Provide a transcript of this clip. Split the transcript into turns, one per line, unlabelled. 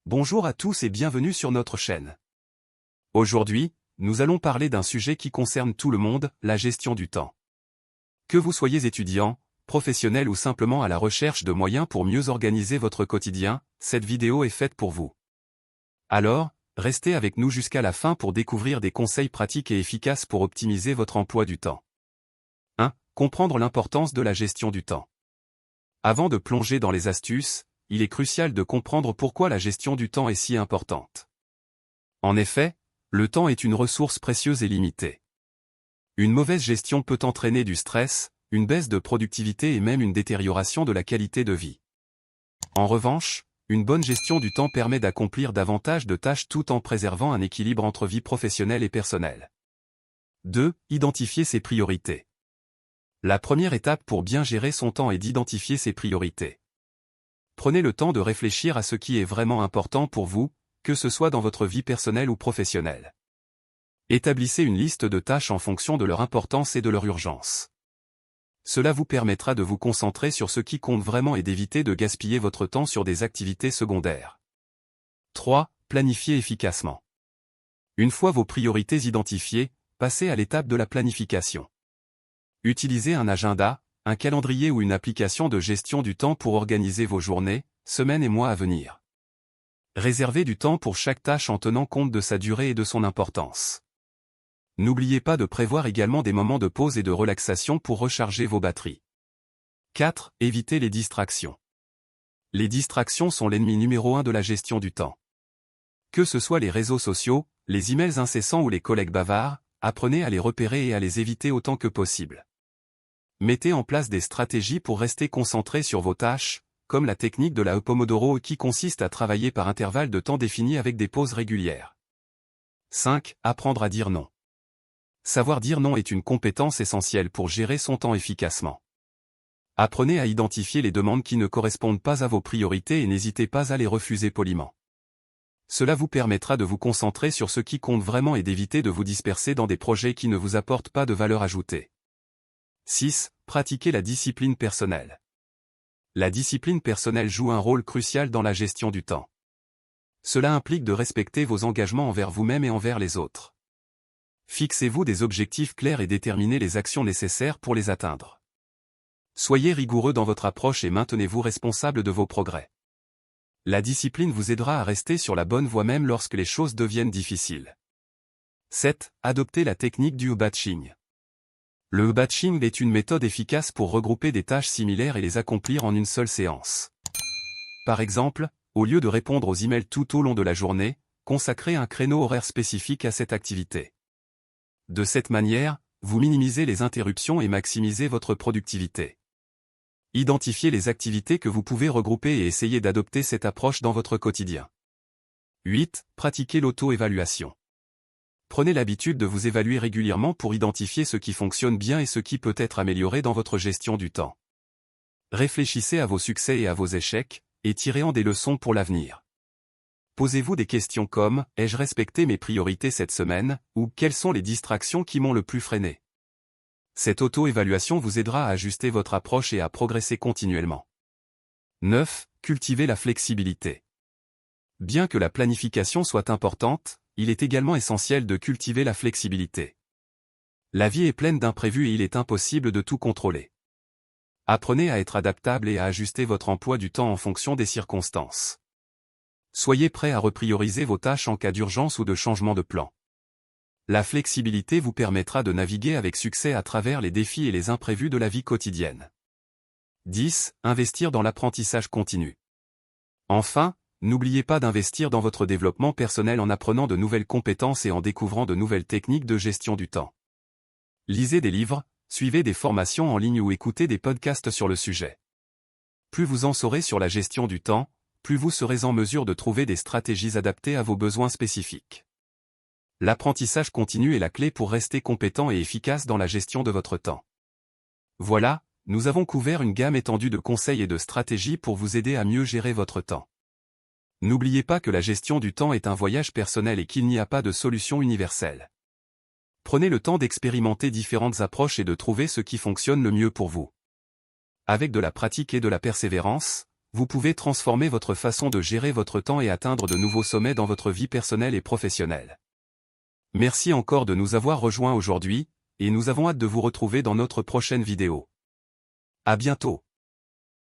Bonjour à tous et bienvenue sur notre chaîne. Aujourd'hui, nous allons parler d'un sujet qui concerne tout le monde, la gestion du temps. Que vous soyez étudiant, professionnel ou simplement à la recherche de moyens pour mieux organiser votre quotidien, cette vidéo est faite pour vous. Alors, restez avec nous jusqu'à la fin pour découvrir des conseils pratiques et efficaces pour optimiser votre emploi du temps. 1. Comprendre l'importance de la gestion du temps. Avant de plonger dans les astuces, il est crucial de comprendre pourquoi la gestion du temps est si importante. En effet, le temps est une ressource précieuse et limitée. Une mauvaise gestion peut entraîner du stress, une baisse de productivité et même une détérioration de la qualité de vie. En revanche, une bonne gestion du temps permet d'accomplir davantage de tâches tout en préservant un équilibre entre vie professionnelle et personnelle. 2. Identifier ses priorités. La première étape pour bien gérer son temps est d'identifier ses priorités. Prenez le temps de réfléchir à ce qui est vraiment important pour vous, que ce soit dans votre vie personnelle ou professionnelle. Établissez une liste de tâches en fonction de leur importance et de leur urgence. Cela vous permettra de vous concentrer sur ce qui compte vraiment et d'éviter de gaspiller votre temps sur des activités secondaires. 3. Planifiez efficacement. Une fois vos priorités identifiées, passez à l'étape de la planification. Utilisez un agenda, un calendrier ou une application de gestion du temps pour organiser vos journées, semaines et mois à venir. Réservez du temps pour chaque tâche en tenant compte de sa durée et de son importance. N'oubliez pas de prévoir également des moments de pause et de relaxation pour recharger vos batteries. 4. Évitez les distractions. Les distractions sont l'ennemi numéro 1 de la gestion du temps. Que ce soit les réseaux sociaux, les emails incessants ou les collègues bavards, apprenez à les repérer et à les éviter autant que possible. Mettez en place des stratégies pour rester concentré sur vos tâches, comme la technique de la Pomodoro qui consiste à travailler par intervalles de temps définis avec des pauses régulières. 5. Apprendre à dire non. Savoir dire non est une compétence essentielle pour gérer son temps efficacement. Apprenez à identifier les demandes qui ne correspondent pas à vos priorités et n'hésitez pas à les refuser poliment. Cela vous permettra de vous concentrer sur ce qui compte vraiment et d'éviter de vous disperser dans des projets qui ne vous apportent pas de valeur ajoutée. 6. Pratiquez la discipline personnelle. La discipline personnelle joue un rôle crucial dans la gestion du temps. Cela implique de respecter vos engagements envers vous-même et envers les autres. Fixez-vous des objectifs clairs et déterminez les actions nécessaires pour les atteindre. Soyez rigoureux dans votre approche et maintenez-vous responsable de vos progrès. La discipline vous aidera à rester sur la bonne voie même lorsque les choses deviennent difficiles. 7. Adoptez la technique du batching. Le batching est une méthode efficace pour regrouper des tâches similaires et les accomplir en une seule séance. Par exemple, au lieu de répondre aux emails tout au long de la journée, consacrez un créneau horaire spécifique à cette activité. De cette manière, vous minimisez les interruptions et maximisez votre productivité. Identifiez les activités que vous pouvez regrouper et essayez d'adopter cette approche dans votre quotidien. 8. Pratiquez l'auto-évaluation. Prenez l'habitude de vous évaluer régulièrement pour identifier ce qui fonctionne bien et ce qui peut être amélioré dans votre gestion du temps. Réfléchissez à vos succès et à vos échecs, et tirez-en des leçons pour l'avenir. Posez-vous des questions comme « Ai-je respecté mes priorités cette semaine ?» ou « Quelles sont les distractions qui m'ont le plus freiné ?» Cette auto-évaluation vous aidera à ajuster votre approche et à progresser continuellement. 9. Cultivez la flexibilité. Bien que la planification soit importante, il est également essentiel de cultiver la flexibilité. La vie est pleine d'imprévus et il est impossible de tout contrôler. Apprenez à être adaptable et à ajuster votre emploi du temps en fonction des circonstances. Soyez prêt à reprioriser vos tâches en cas d'urgence ou de changement de plan. La flexibilité vous permettra de naviguer avec succès à travers les défis et les imprévus de la vie quotidienne. 10. Investir dans l'apprentissage continu. Enfin, n'oubliez pas d'investir dans votre développement personnel en apprenant de nouvelles compétences et en découvrant de nouvelles techniques de gestion du temps. Lisez des livres, suivez des formations en ligne ou écoutez des podcasts sur le sujet. Plus vous en saurez sur la gestion du temps, plus vous serez en mesure de trouver des stratégies adaptées à vos besoins spécifiques. L'apprentissage continu est la clé pour rester compétent et efficace dans la gestion de votre temps. Voilà, nous avons couvert une gamme étendue de conseils et de stratégies pour vous aider à mieux gérer votre temps. N'oubliez pas que la gestion du temps est un voyage personnel et qu'il n'y a pas de solution universelle. Prenez le temps d'expérimenter différentes approches et de trouver ce qui fonctionne le mieux pour vous. Avec de la pratique et de la persévérance, vous pouvez transformer votre façon de gérer votre temps et atteindre de nouveaux sommets dans votre vie personnelle et professionnelle. Merci encore de nous avoir rejoints aujourd'hui, et nous avons hâte de vous retrouver dans notre prochaine vidéo. À bientôt.